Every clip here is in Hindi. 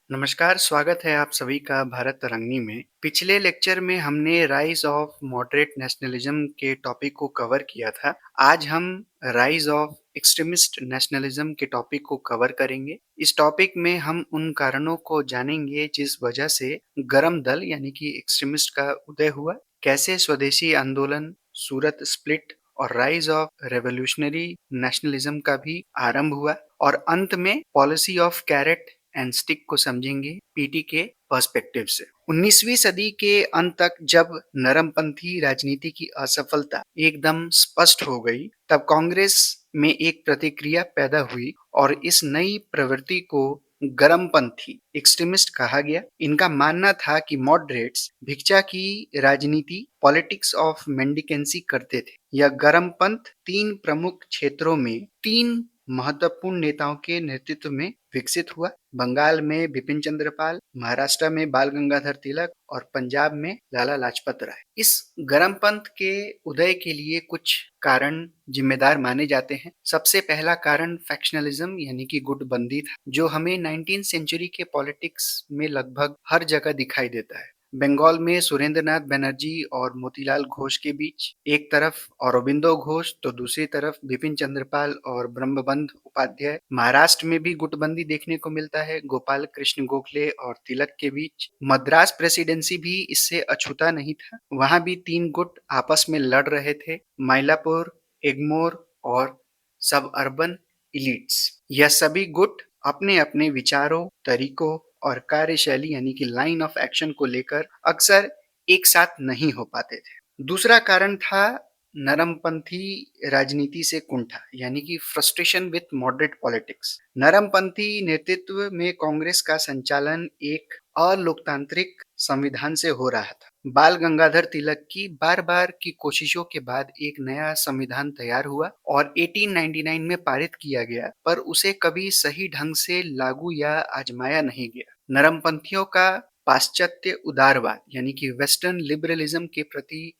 नमस्कार, स्वागत है आप सभी का भारत तरंगिणी में। पिछले लेक्चर में हमने राइज़ ऑफ मॉडरेट नेशनलिज़्म के टॉपिक को कवर किया था। आज हम राइज़ ऑफ एक्सट्रीमिस्ट नेशनलिज़्म के टॉपिक को कवर करेंगे। इस टॉपिक में हम उन कारणों को जानेंगे जिस वजह से गरम दल यानी कि एक्सट्रीमिस्ट का उदय हुआ, कैसे स्वदेशी आंदोलन, सूरत स्प्लिट और राइज़ ऑफ रिवॉल्यूशनरी नेशनलिज़्म का भी आरंभ हुआ और अंत में policy of carrot and stick को समझेंगे पीटी के पर्सपेक्टिव से। 19वीं सदी के अंत तक जब नरमपंथी राजनीति की असफलता एकदम स्पष्ट हो गई, तब कांग्रेस में एक प्रतिक्रिया पैदा हुई और इस नई प्रवृत्ति को गरमपंथी एक्सट्रीमिस्ट कहा गया। इनका मानना था कि मॉडरेट्स भिक्षा की राजनीति पॉलिटिक्स ऑफ मेंडिकेंसी करते थे। यह गरमपंथ तीन प्रमुख क्षेत्रों में तीन महत्वपूर्ण नेताओं के नेतृत्व में विकसित हुआ। बंगाल में बिपिन चंद्र पाल, महाराष्ट्र में बाल गंगाधर तिलक और पंजाब में लाला लाजपत राय। इस गरमपंथ के उदय के लिए कुछ कारण जिम्मेदार माने जाते हैं। सबसे पहला कारण फैक्शनलिज्म यानी कि गुटबंदी था, जो हमें 19वीं सेंचुरी के पॉलिटिक्स में लगभग हर जगह दिखाई देता है। बंगाल में सुरेंद्रनाथ बनर्जी और मोतीलाल घोष के बीच एक तरफ औरोबिंदो घोष तो दूसरी तरफ बिपिन चंद्रपाल और ब्रह्मबंध उपाध्याय। महाराष्ट्र में भी गुटबंदी देखने को मिलता है, गोपाल कृष्ण गोखले और तिलक के बीच। मद्रास प्रेसिडेंसी भी इससे अछूता नहीं था, वहां भी तीन गुट आपस में लड़ रहे थे, माइलापुर, एग्मोर और सब अर्बन इलीट्स। यह सभी गुट अपने अपने विचारों, तरीकों और कार्यशैली यानी कि लाइन ऑफ एक्शन को लेकर अक्सर एक साथ नहीं हो पाते थे। दूसरा कारण था नरमपंथी राजनीति से कुंठा यानी कि फ्रस्ट्रेशन विथ मॉडरेट पॉलिटिक्स। नरमपंथी नेतृत्व में कांग्रेस का संचालन एक अलोकतांत्रिक संविधान से हो रहा था। बाल गंगाधर तिलक की बार बार की कोशिशों के बाद एक नया संविधान तैयार हुआ और 1899 में पारित किया गया, पर उसे कभी सही ढंग से लागू या आजमाया नहीं गया। नरमपंथियों का पाश्चात्य उदारवाद यानी कि वेस्टर्न लिबरलिज्म के प्रति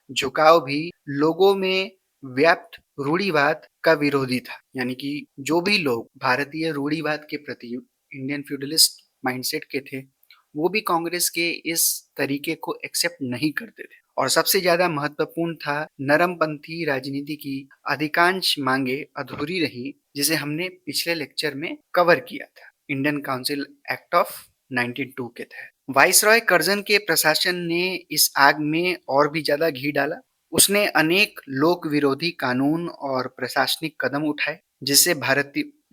झुकाव भी लोगों में व्याप्त रूढ़िवाद का विरोधी था। यानी कि जो भी लोग भारतीय रूढ़िवाद के प्रति इंडियन फ्यूडलिस्ट माइंडसेट के थे, वो भी कांग्रेस के इस तरीके को एक्सेप्ट नहीं करते थे। और सबसे ज्यादा महत्वपूर्ण था, नरमपंथी राजनीति की अधिकांश मांगे अधूरी रही, जिसे हमने पिछले लेक्चर में कवर किया था इंडियन काउंसिल एक्ट ऑफ 1902 के तहत। वाइसरॉय कर्जन के प्रशासन ने इस आग में और भी ज्यादा घी डाला। उसने अनेक लोक विरोधी कानून और प्रशासनिक कदम उठाए,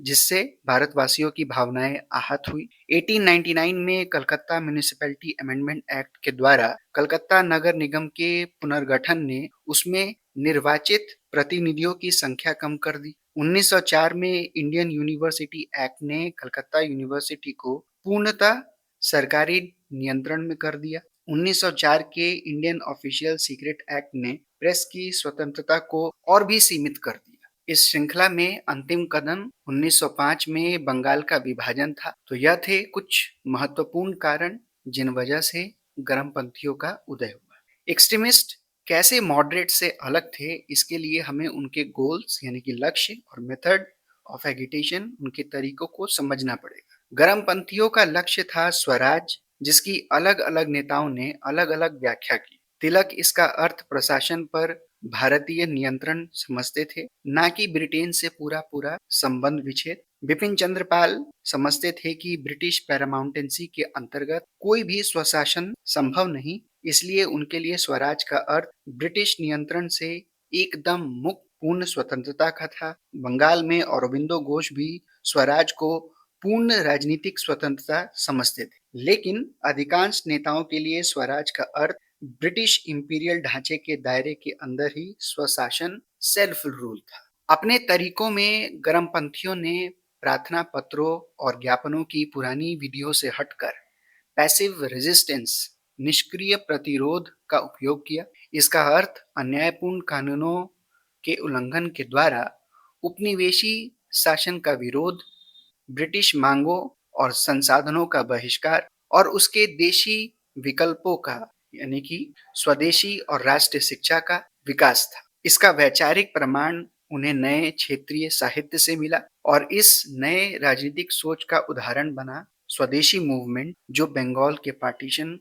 जिससे भारतवासियों की भावनाएं आहत हुई। 1899 में कलकत्ता म्युनिसिपैलिटी अमेंडमेंट एक्ट के द्वारा कलकत्ता नगर निगम के पुनर्गठन ने उसमें निर्वाचित प्रतिनिधियों की संख्या कम कर दी। 1904 में इंडियन यूनिवर्सिटी एक्ट ने कलकत्ता यूनिवर्सिटी को पूर्णतः सरकारी नियंत्रण में कर दिया। 1904 के इंडियन ऑफिशियल सीक्रेट एक्ट ने प्रेस की स्वतंत्रता को और भी सीमित कर दिया। इस श्रृंखला में अंतिम कदम 1905 में बंगाल का विभाजन था। तो यह थे कुछ महत्वपूर्ण कारण जिन वजह से गरमपंथियों का उदय हुआ। एक्सट्रीमिस्ट कैसे मॉडरेट से अलग थे, इसके लिए हमें उनके गोल्स यानी कि लक्ष्य और मेथड ऑफ एगिटेशन, उनके तरीकों को समझना पड़ेगा। गरमपंथियों का लक्ष्य था स्वराज, जिसकी अलग अलग नेताओं ने अलग अलग व्याख्या की। तिलक इसका अर्थ प्रशासन पर भारतीय नियंत्रण समझते थे, ना कि ब्रिटेन से पूरा पूरा संबंध विच्छेद। बिपिन चंद्र पाल समझते थे कि ब्रिटिश पैरामाउंटेंसी के अंतर्गत कोई भी स्वशासन संभव नहीं, इसलिए उनके लिए स्वराज का अर्थ ब्रिटिश नियंत्रण से एकदम मुक्त पूर्ण स्वतंत्रता का था। बंगाल में औरोबिंदो घोष भी स्वराज को पूर्ण राजनीतिक स्वतंत्रता समझते थे, लेकिन अधिकांश नेताओं के लिए स्वराज का अर्थ ब्रिटिश इंपीरियल ढांचे के दायरे के अंदर ही स्वशासन, सेल्फ रूल था। अपने तरीकों में गरमपंथियों ने प्रार्थना पत्रों और ज्ञापनों की पुरानी विधियों से हटकर पैसिव रेजिस्टेंस, निष्क्रिय प्रतिरोध का उपयोग किया। इसका अर्थ अन्यायपूर्ण कानूनों के उल्लंघन के द्वारा उपनिवेशी शासन का विरोध, ब्रिटिश मांगों और संसाधनों का बहिष्कार और उसके देशी विकल्पों का यानी कि स्वदेशी और राष्ट्रीय शिक्षा का विकास था। इसका वैचारिक प्रमाण उन्हें नए क्षेत्रीय साहित्य से मिला और इस नए राजनीतिक सोच का उदाहरण बना स्वदेशी मूवमेंट जो बंगाल के पार्टीशन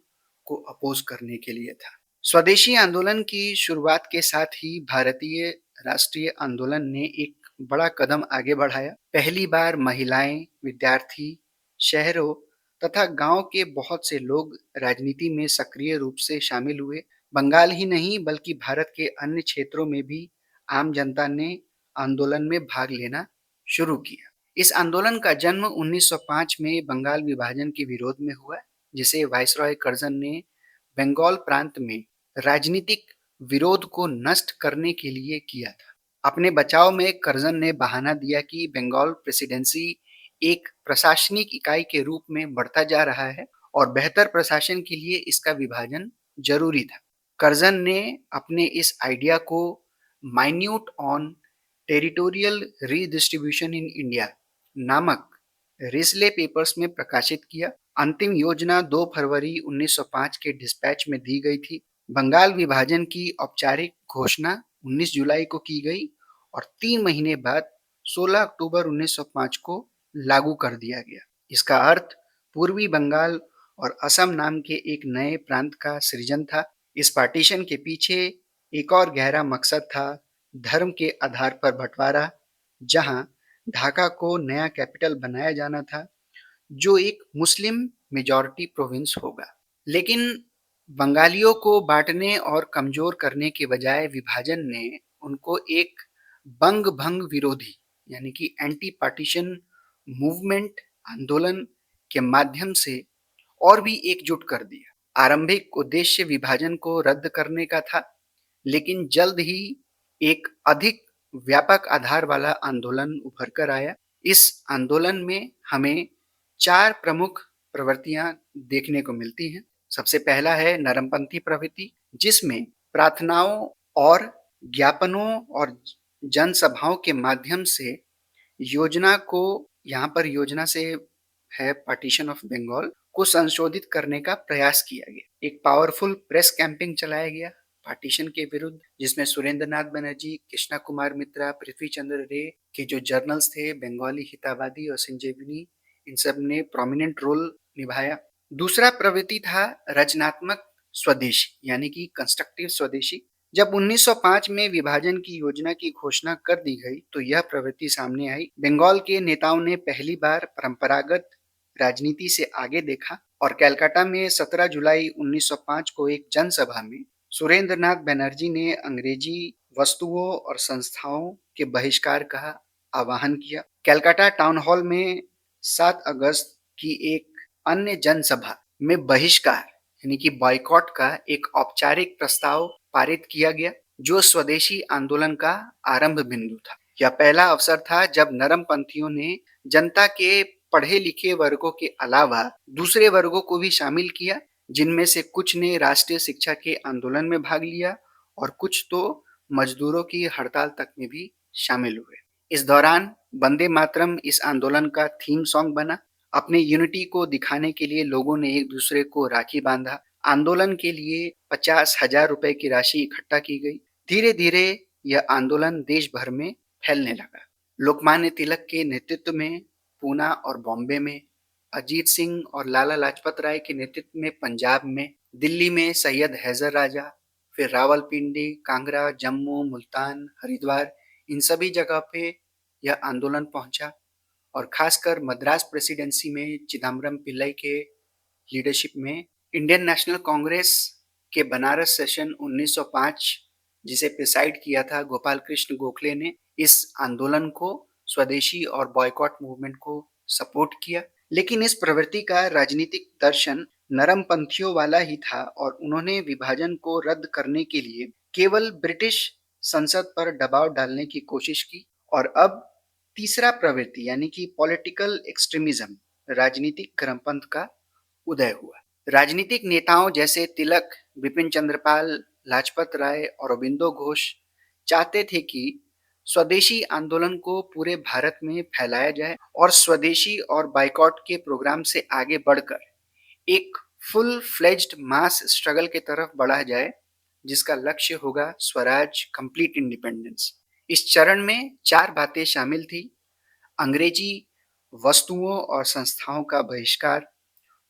को अपोज करने के लिए था। स्वदेशी आंदोलन की शुरुआत के साथ ही भारतीय राष्ट्रीय आंदोलन ने एक बड़ा कदम आगे बढ़ाया। पहली बार महिलाएं, विद्यार्थी, शहरों तथा गांव के बहुत से लोग राजनीति में सक्रिय रूप से शामिल हुए। बंगाल ही नहीं बल्कि भारत के अन्य क्षेत्रों में भी आम जनता ने आंदोलन में भाग लेना शुरू किया। इस आंदोलन का जन्म 1905 में बंगाल विभाजन के विरोध में हुआ, जिसे वायसरॉय कर्जन ने बंगाल प्रांत में राजनीतिक विरोध को नष्ट करने के लिए किया था। अपने बचाव में कर्जन ने बहाना दिया कि बंगाल प्रेसिडेंसी एक प्रशासनिक इकाई के रूप में बढ़ता जा रहा है और बेहतर प्रशासन के लिए इसका विभाजन जरूरी था। कर्जन ने अपने इस आइडिया को minute on territorial redistribution in India नामक रिस्ले पेपर्स में प्रकाशित किया। अंतिम योजना 2 फरवरी 1905 के डिस्पैच में दी गई थी। बंगाल विभाजन की औपचारिक घोषणा 19 जुलाई को की गई और 3 महीने बाद 16 अक्टूबर 1905 को लागू कर दिया गया। इसका अर्थ पूर्वी बंगाल और असम नाम के एक नए प्रांत का सृजन था। इस पार्टीशन के पीछे एक और गहरा मकसद था, धर्म के आधार पर बंटवारा, जहां ढाका को नया कैपिटल बनाया जाना था जो एक मुस्लिम मेजॉरिटी प्रोविंस होगा। लेकिन बंगालियों को बांटने और कमजोर करने के बजाय विभाजन ने उनको एक बंग भंग विरोधी यानी कि एंटी पार्टीशन मूवमेंट आंदोलन के माध्यम से और भी एकजुट कर दिया। आरंभिक उद्देश्य विभाजन को रद्द करने का था, लेकिन जल्द ही एक अधिक व्यापक आधार वाला आंदोलन उभर कर आया। इस आंदोलन में हमें 4 प्रमुख प्रवृत्तियां देखने को मिलती हैं। सबसे पहला है नरमपंथी प्रवृत्ति, जिसमें प्रार्थनाओं और ज्ञापनों और जनसभाओं के माध्यम से योजना को, यहाँ पर योजना से है पार्टीशन ऑफ बंगाल को संशोधित करने का प्रयास किया गया। एक पावरफुल प्रेस कैंपिंग चलाया गया पार्टीशन के विरुद्ध, जिसमें सुरेंद्र नाथ बनर्जी, कृष्णा कुमार मित्रा, पृथ्वी चंद्र रे के जो जर्नल्स थे, बंगाली हितावादी और संजीवनी, इन सब ने प्रोमिनेंट रोल निभाया। दूसरा प्रवृत्ति था रचनात्मक स्वदेशी यानी कि कंस्ट्रक्टिव स्वदेशी। जब 1905 में विभाजन की योजना की घोषणा कर दी गई तो यह प्रवृत्ति सामने आई। बंगाल के नेताओं ने पहली बार परंपरागत राजनीति से आगे देखा और कलकत्ता में 17 जुलाई 1905 को एक जनसभा में सुरेंद्र नाथ बनर्जी ने अंग्रेजी वस्तुओं और संस्थाओं के बहिष्कार का आह्वान किया। कलकत्ता टाउन हॉल में 7 अगस्त की एक अन्य जनसभा में बहिष्कार यानी कि बॉयकॉट का एक औपचारिक प्रस्ताव पारित किया गया, जो स्वदेशी आंदोलन का आरंभ बिंदु था। यह पहला अवसर था जब नरमपंथियों ने जनता के पढ़े लिखे वर्गों के अलावा दूसरे वर्गों को भी शामिल किया, जिनमें से कुछ ने राष्ट्रीय शिक्षा के आंदोलन में भाग लिया और कुछ तो मजदूरों की हड़ताल तक में भी शामिल हुए। इस दौरान वंदे मातरम इस आंदोलन का थीम सॉन्ग बना। अपने यूनिटी को दिखाने के लिए लोगों ने एक दूसरे को राखी बांधा। आंदोलन के लिए 50,000 रुपए की राशि इकट्ठा की गई। धीरे धीरे यह आंदोलन देश भर में फैलने लगा। लोकमान्य तिलक के नेतृत्व में पूना और बॉम्बे में, अजीत सिंह और लाला लाजपत राय के नेतृत्व में पंजाब में, दिल्ली में सैयद हैदर राजा, फिर रावलपिंडी, कांगड़ा, जम्मू, मुल्तान, हरिद्वार, इन सभी जगह पे यह आंदोलन पहुंचा और खासकर मद्रास प्रेसिडेंसी में चिदम्बरम पिल्लई के लीडरशिप में इंडियन नेशनल कांग्रेस के बनारस सेशन 1905, जिसे प्रिसाइड किया था गोपाल कृष्ण गोखले ने, इस आंदोलन को स्वदेशी और बॉयकॉट मूवमेंट को सपोर्ट किया। लेकिन इस प्रवृत्ति का राजनीतिक दर्शन नरमपंथियों वाला ही था और उन्होंने विभाजन को रद्द करने के लिए केवल ब्रिटिश संसद पर दबाव डालने की कोशिश की। और अब तीसरा प्रवृत्ति यानी कि पॉलिटिकल एक्सट्रीमिज्म, राजनीतिक चरमपंथ का उदय हुआ। राजनीतिक नेताओं जैसे तिलक, बिपिन चंद्रपाल, लाजपत राय और अरबिंदो घोष चाहते थे कि स्वदेशी आंदोलन को पूरे भारत में फैलाया जाए और स्वदेशी और बाइकॉट के प्रोग्राम से आगे बढ़कर एक फुल फ्लेज्ड मास स्ट्रगल की तरफ बढ़ा जाए, जिसका लक्ष्य होगा स्वराज, कंप्लीट इंडिपेंडेंस। इस चरण में 4 बातें शामिल थी। अंग्रेजी वस्तुओं और संस्थाओं का बहिष्कार,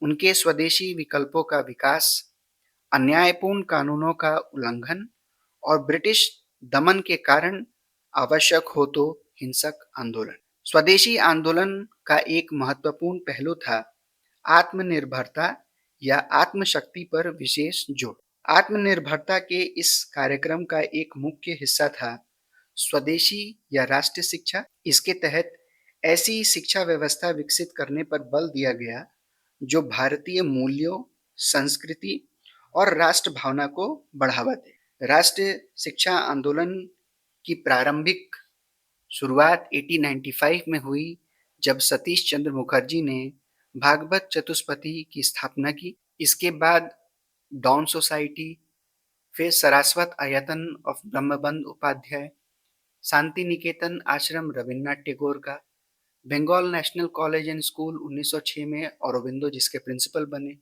उनके स्वदेशी विकल्पों का विकास, अन्यायपूर्ण कानूनों का उल्लंघन और ब्रिटिश दमन के कारण आवश्यक हो तो हिंसक आंदोलन। स्वदेशी आंदोलन का एक महत्वपूर्ण पहलू था आत्मनिर्भरता या आत्मशक्ति पर विशेष जोर। आत्मनिर्भरता के इस कार्यक्रम का एक मुख्य हिस्सा था स्वदेशी या राष्ट्रीय शिक्षा। इसके तहत ऐसी शिक्षा व्यवस्था विकसित करने पर बल दिया गया जो भारतीय मूल्यों, संस्कृति और राष्ट्र भावना को बढ़ावा दे। राष्ट्रीय शिक्षा आंदोलन की प्रारंभिक शुरुआत 1895 में हुई जब सतीश चंद्र मुखर्जी ने भागवत चतुष्पथी की स्थापना की। इसके बाद डॉन सोसाइटी, फिर सरस्वत आयतन ऑफ ब्रह्मबंध उपाध्याय, शांति निकेतन आश्रम रविन्द्रनाथ टैगोर का, Bengal national college and school 1906 में औरोबिंदो जिसके प्रिंसिपल बने।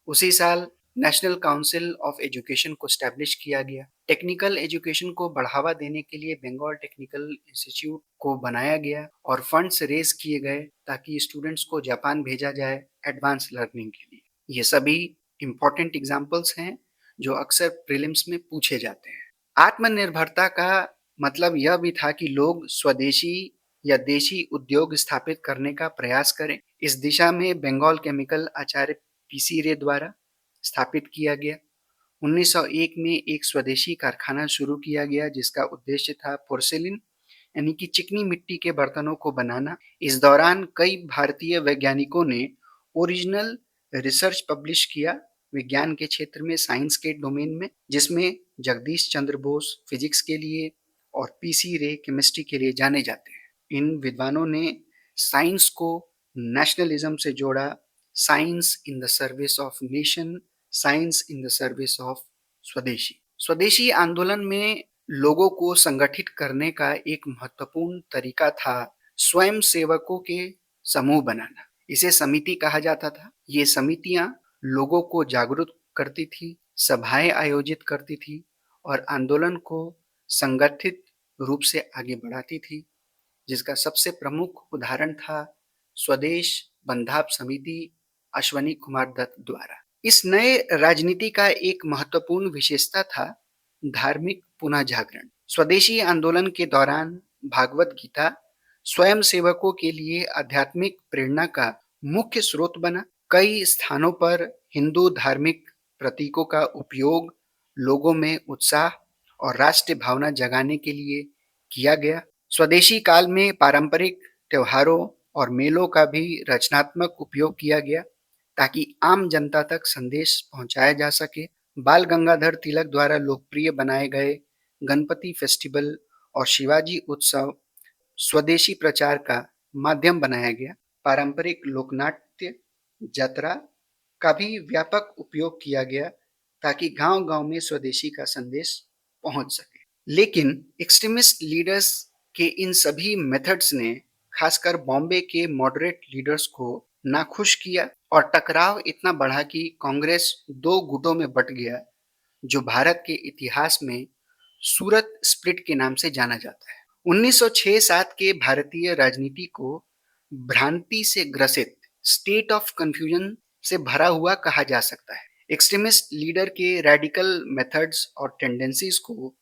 उसी साल नेशनल काउंसिल ऑफ एजुकेशन को स्टैब्लिश किया गया। टेक्निकल एजुकेशन को बढ़ावा देने के लिए बंगाल टेक्निकल इंस्टीट्यूट को बनाया गया और फंड्स रेज किए गए ताकि स्टूडेंट्स को जापान भेजा जाए एडवांस लर्निंग के लिए। ये सभी इंपॉर्टेंट एग्जाम्पल्स हैं जो अक्सर प्रीलिम्स में पूछे जाते हैं। आत्मनिर्भरता का मतलब यह भी था कि लोग स्वदेशी या देशी उद्योग स्थापित करने का प्रयास करें। इस दिशा में बंगाल केमिकल आचार्य पीसी रे द्वारा स्थापित किया गया। 1901 में एक स्वदेशी कारखाना शुरू किया गया जिसका उद्देश्य था पोर्सिलिन यानी कि चिकनी मिट्टी के बर्तनों को बनाना। इस दौरान कई भारतीय वैज्ञानिकों ने ओरिजिनल रिसर्च पब्लिश किया विज्ञान के क्षेत्र में, साइंस के डोमेन में, जिसमें जगदीश चंद्र बोस फिजिक्स के लिए और पीसी रे केमिस्ट्री के लिए जाने जाते हैं। इन विद्वानों ने साइंस को नेशनलिज्म से जोड़ा, science in the service of nation, science in the service of स्वदेशी। स्वदेशी आंदोलन में लोगों को संगठित करने का एक महत्वपूर्ण तरीका था स्वयं सेवकों के समूह बनाना। इसे समिति कहा जाता था। ये समितियां लोगों को जागरूक करती थी, सभाएं आयोजित करती थी और आंदोलन को संगठित रूप से आगे बढ़ाती थी, जिसका सबसे प्रमुख उदाहरण था स्वदेश बंधाप समिति अश्वनी कुमार दत्त द्वारा। इस नए राजनीति का एक महत्वपूर्ण विशेषता था धार्मिक पुनः जागरण। स्वदेशी आंदोलन के दौरान भागवत गीता स्वयं सेवकों के लिए आध्यात्मिक प्रेरणा का मुख्य स्रोत बना। कई स्थानों पर हिंदू धार्मिक प्रतीकों का उपयोग लोगों में उत्साह और राष्ट्रीय भावना जगाने के लिए किया गया। स्वदेशी काल में पारंपरिक त्योहारों और मेलों का भी रचनात्मक उपयोग किया गया ताकि आम जनता तक संदेश पहुंचाया जा सके। बाल गंगाधर तिलक द्वारा लोकप्रिय बनाए गए गणपति फेस्टिवल और शिवाजी उत्सव स्वदेशी प्रचार का माध्यम बनाया गया। पारंपरिक लोकनाट्य, जतरा का भी व्यापक उपयोग किया गया ताकि गांव-गांव में स्वदेशी का संदेश पहुंच सके। लेकिन एक्सट्रीमिस्ट लीडर्स के इन सभी मेथड्स ने खासकर बॉम्बे के मॉडरेट लीडर्स को नाखुश किया और टकराव इतना बढ़ा कि कांग्रेस दो गुटों में बट गया, जो भारत के इतिहास में सूरत स्प्लिट के नाम से जाना जाता है। 1906-7 के भारतीय राजनीति को भ्रांति से ग्रसित, स्टेट ऑफ कंफ्यूजन से भरा हुआ कहा जा सकता है। एक्सट्रीमिस्ट लीडर के रेडिकल मेथड्स और टेंडेंसीज को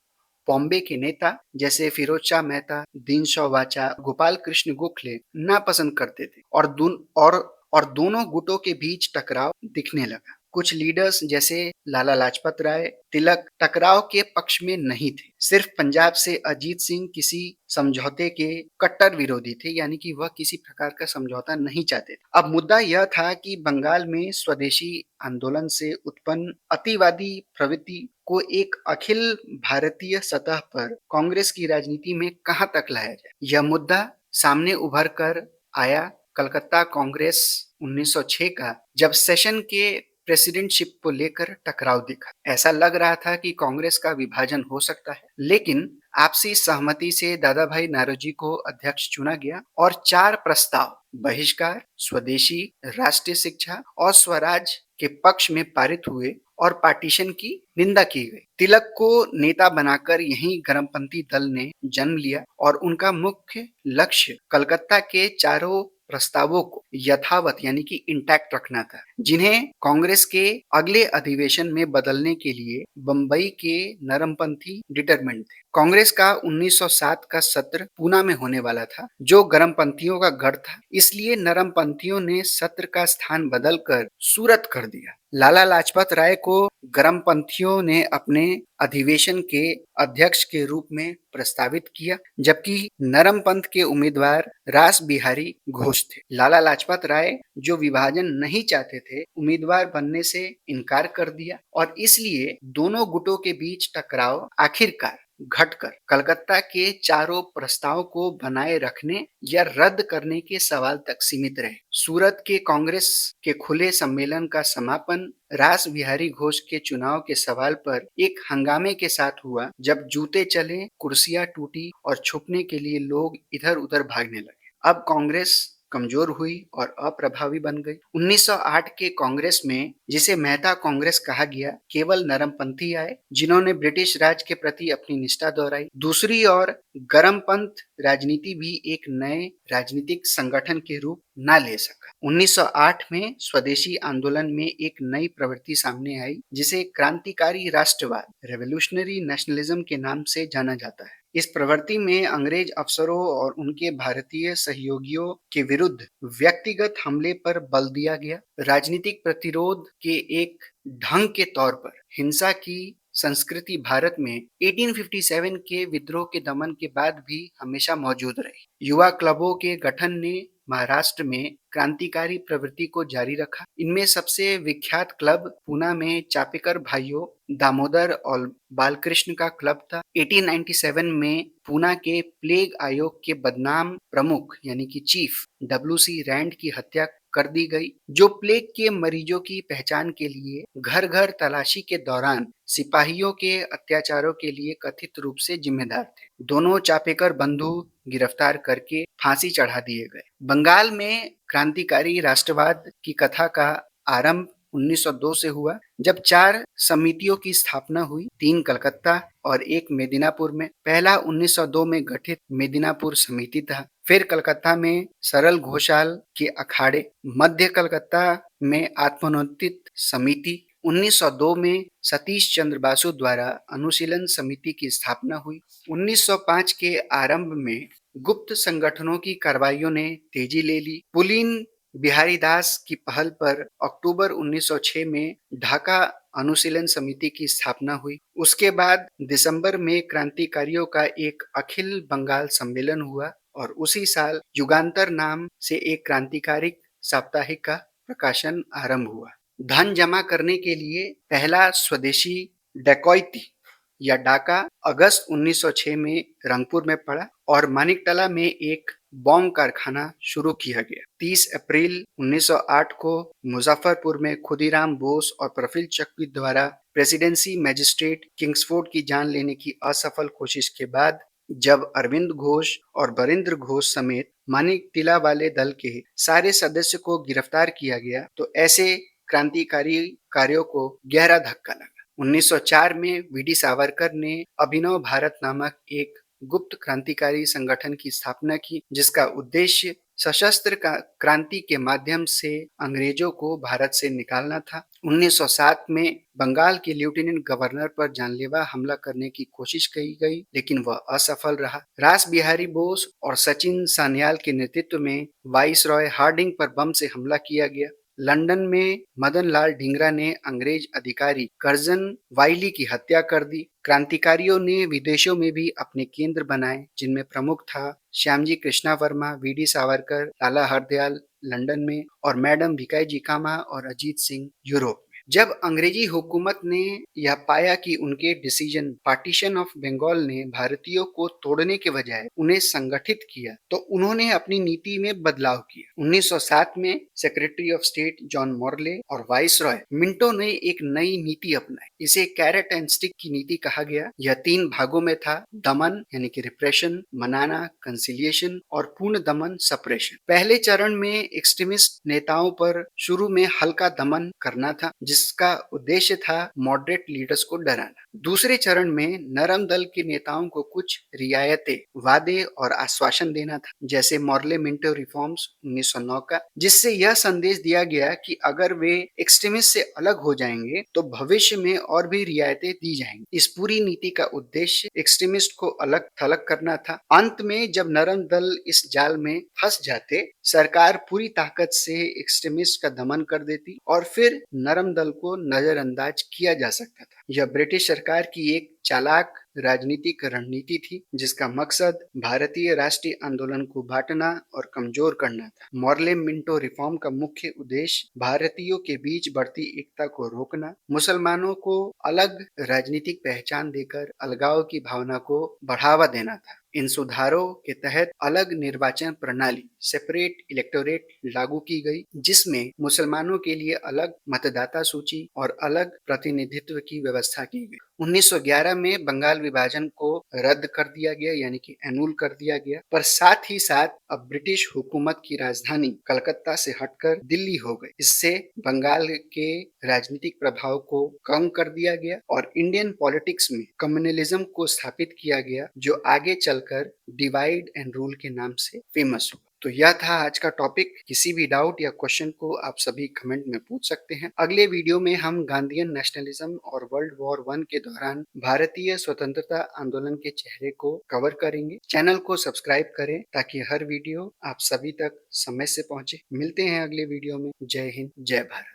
बॉम्बे के नेता जैसे फिरोज शाह मेहता, दीनशॉ वाचा, गोपाल कृष्ण गोखले नापसंद करते थे और दोनों गुटों के बीच टकराव दिखने लगा। कुछ लीडर्स जैसे लाला लाजपत राय, तिलक टकराव के पक्ष में नहीं थे। सिर्फ पंजाब से अजीत सिंह किसी समझौते के कट्टर विरोधी थे, यानी कि वह किसी प्रकार का समझौता नहीं चाहते थे। अब मुद्दा यह था कि बंगाल में स्वदेशी आंदोलन से उत्पन्न अतिवादी प्रवृत्ति को एक अखिल भारतीय सतह पर कांग्रेस की राजनीति में कहां तक लाया जाए। यह मुद्दा सामने उभर कर आया कलकत्ता कांग्रेस 1906 का, जब सेशन के प्रेसिडेंटशिप को लेकर टकराव दिखा। ऐसा लग रहा था कि कांग्रेस का विभाजन हो सकता है, लेकिन आपसी सहमति से दादा भाई नारोजी को अध्यक्ष चुना गया और 4 प्रस्ताव बहिष्कार, स्वदेशी, राष्ट्रीय शिक्षा और स्वराज के पक्ष में पारित हुए और पार्टीशन की निंदा की गई। तिलक को नेता बनाकर यही गरमपंथी दल ने जन्म लिया और उनका मुख्य लक्ष्य कलकत्ता के चारों प्रस्तावों को यथावत यानी कि इंटैक्ट रखना था, जिन्हें कांग्रेस के अगले अधिवेशन में बदलने के लिए बंबई के नरमपंथी डिटरमेंट थे। कांग्रेस का 1907 का सत्र पूना में होने वाला था, जो गरमपंथियों का गढ़ था। इसलिए नरमपंथियों ने सत्र का स्थान बदलकर सूरत कर दिया। लाला लाजपत राय को गरमपंथियों ने अपने अधिवेशन के अध्यक्ष के रूप में प्रस्तावित किया, जबकि नरमपंथ के उम्मीदवार रास बिहारी घोष थे। लाला लाजपत राय, जो विभाजन नहीं चाहते थे, उम्मीदवार बनने से इनकार कर दिया और इसलिए दोनों गुटों के बीच टकराव आखिरकार घटकर कलकत्ता के चारों प्रस्ताव को बनाए रखने या रद्द करने के सवाल तक सीमित रहे। सूरत के कांग्रेस के खुले सम्मेलन का समापन रास बिहारी घोष के चुनाव के सवाल पर एक हंगामे के साथ हुआ, जब जूते चले, कुर्सियां टूटी और छुपने के लिए लोग इधर उधर भागने लगे। अब कांग्रेस कमजोर हुई और अप्रभावी बन गई। 1908 के कांग्रेस में, जिसे मेहता कांग्रेस कहा गया, केवल नरमपंथी आए, जिन्होंने ब्रिटिश राज के प्रति अपनी निष्ठा दोहराई। दूसरी ओर गरमपंथ राजनीति भी एक नए राजनीतिक संगठन के रूप न ले सका। 1908 में स्वदेशी आंदोलन में एक नई प्रवृत्ति सामने आई, जिसे क्रांतिकारी राष्ट्रवाद, रेवोल्यूशनरी नेशनलिज्म के नाम से जाना जाता है। इस प्रवृत्ति में अंग्रेज अफसरों और उनके भारतीय सहयोगियों के विरुद्ध व्यक्तिगत हमले पर बल दिया गया। राजनीतिक प्रतिरोध के एक ढंग के तौर पर हिंसा की संस्कृति भारत में 1857 के विद्रोह के दमन के बाद भी हमेशा मौजूद रही। युवा क्लबों के गठन ने महाराष्ट्र में क्रांतिकारी प्रवृत्ति को जारी रखा। इनमें सबसे विख्यात क्लब पूना में चापेकर भाइयों दामोदर और बालकृष्ण का क्लब था। 1897 में पूना के प्लेग आयोग के बदनाम प्रमुख यानी कि चीफ डब्ल्यू.सी. रैंड की हत्या कर दी गई, जो प्लेग के मरीजों की पहचान के लिए घर घर तलाशी के दौरान सिपाहियों के अत्याचारों के लिए कथित रूप से जिम्मेदार थे। दोनों चापेकर बंधु गिरफ्तार करके फांसी चढ़ा दिए गए। बंगाल में क्रांतिकारी राष्ट्रवाद की कथा का आरंभ 1902 से हुआ, जब 4 समितियों की स्थापना हुई, 3 कलकत्ता और 1 मेदिनीपुर में। पहला 1902 में गठित मेदिनीपुर समिति था, फिर कलकत्ता में सरल घोषाल के अखाड़े, मध्य कलकत्ता में आत्मोन्नति समिति। 1902 में सतीश चंद्र बासु द्वारा अनुशीलन समिति की स्थापना हुई। 1905 के आरंभ में गुप्त संगठनों की कार्रवाइयों ने तेजी ले ली। पुलिन बिहारी दास की पहल पर अक्टूबर 1906 में ढाका अनुशीलन समिति की स्थापना हुई। उसके बाद दिसंबर में क्रांतिकारियों का एक अखिल बंगाल सम्मेलन हुआ और उसी साल युगांतर नाम से एक क्रांतिकारी साप्ताहिक का प्रकाशन आरंभ हुआ। धन जमा करने के लिए पहला स्वदेशी डकैती या डाका अगस्त 1906 में रंगपुर में पड़ा और मानिकटला में एक बॉम्ब कारखाना शुरू किया गया। 30 अप्रैल 1908 को मुजफ्फरपुर में खुदीराम बोस और प्रफुल्ल चक्र द्वारा प्रेसिडेंसी मजिस्ट्रेट किंग्सफोर्ड की जान लेने की असफल कोशिश के बाद, जब अरविंद घोष और बरिंद्र घोष समेत मानिकटिला वाले दल के सारे सदस्य को गिरफ्तार किया गया, तो ऐसे क्रांतिकारी कार्यों को गहरा धक्का लगा। 1904 में वी.डी. सावरकर ने अभिनव भारत नामक एक गुप्त क्रांतिकारी संगठन की स्थापना की, जिसका उद्देश्य सशस्त्र क्रांति के माध्यम से अंग्रेजों को भारत से निकालना था। 1907 में बंगाल के लेफ्टिनेंट गवर्नर पर जानलेवा हमला करने की कोशिश की गई, लेकिन वह असफल रहा। रास बिहारी बोस और सचिन सान्याल के नेतृत्व में वाइसरॉय हार्डिंग पर बम से हमला किया गया। लंदन में मदन लाल ढींगरा ने अंग्रेज अधिकारी कर्जन वाइली की हत्या कर दी। क्रांतिकारियों ने विदेशों में भी अपने केंद्र बनाए, जिनमें प्रमुख था श्यामजी कृष्णा वर्मा, वी.डी. सावरकर, लाला हरदयाल लंदन में और मैडम भिकाजी कामा और अजीत सिंह यूरोप में। जब अंग्रेजी हुकूमत ने यह पाया कि उनके डिसीजन पार्टीशन ऑफ बंगाल ने भारतीयों को तोड़ने के बजाय उन्हें संगठित किया, तो उन्होंने अपनी नीति में बदलाव किया। 1907 में secretary of state John Morley और वाइसरॉय मिंटो ने एक नई नीति अपनाई। इसे कैरेट एंड स्टिक की नीति कहा गया। यह 3 भागों में था: दमन यानी कि रिप्रेशन, मनाना कंसिलिएशन और पूर्ण दमन सप्रेशन। पहले चरण में एक्सट्रीमिस्ट नेताओं पर शुरू में हल्का दमन करना था, जिसका उद्देश्य था मॉडरेट लीडर्स को डराना। दूसरे चरण में नरम दल के नेताओं को कुछ रियायतें, वादे और आश्वासन देना था, जैसे मॉर्ले मिंटो रिफॉर्म्स 1909 का, जिससे यह संदेश दिया गया कि अगर वे एक्सट्रीमिस्ट से अलग हो जाएंगे तो भविष्य में और भी रियायतें दी जाएंगी। इस पूरी नीति का उद्देश्य एक्सट्रीमिस्ट को अलग थलग करना था। अंत में जब नरम दल इस जाल में फंस जाते, सरकार पूरी ताकत से एक्सट्रीमिस्ट का दमन कर देती और फिर नरम दल को नजरअंदाज किया जा सकता था। यह ब्रिटिश सरकार की एक चालाक राजनीतिक रणनीति थी, जिसका मकसद भारतीय राष्ट्रीय आंदोलन को बांटना और कमजोर करना था। मॉर्ले मिंटो रिफॉर्म का मुख्य उद्देश्य भारतीयों के बीच बढ़ती एकता को रोकना, मुसलमानों को अलग राजनीतिक पहचान देकर अलगाव की भावना को बढ़ावा देना था। इन सुधारों के तहत अलग निर्वाचन प्रणाली, सेपरेट इलेक्टोरेट, लागू की गई, जिसमें मुसलमानों के लिए अलग मतदाता सूची और अलग प्रतिनिधित्व की व्यवस्था की गई। 1911 में बंगाल विभाजन को रद्द कर दिया गया, यानी कि एनुल कर दिया गया, पर साथ ही साथ अब ब्रिटिश हुकूमत की राजधानी कलकत्ता से हटकर दिल्ली हो गई। इससे बंगाल के राजनीतिक प्रभाव को कम कर दिया गया और इंडियन पॉलिटिक्स में कम्युनलिज्म को स्थापित किया गया, जो आगे चलकर डिवाइड एंड रूल के नाम से फेमस हुआ। तो यह था आज का टॉपिक। किसी भी डाउट या क्वेश्चन को आप सभी कमेंट में पूछ सकते हैं। अगले वीडियो में हम गांधीयन नेशनलिज्म और वर्ल्ड वॉर 1 के दौरान भारतीय स्वतंत्रता आंदोलन के चेहरे को कवर करेंगे। चैनल को सब्सक्राइब करें ताकि हर वीडियो आप सभी तक समय से पहुंचे। मिलते हैं अगले वीडियो में। जय हिंद, जय भारत।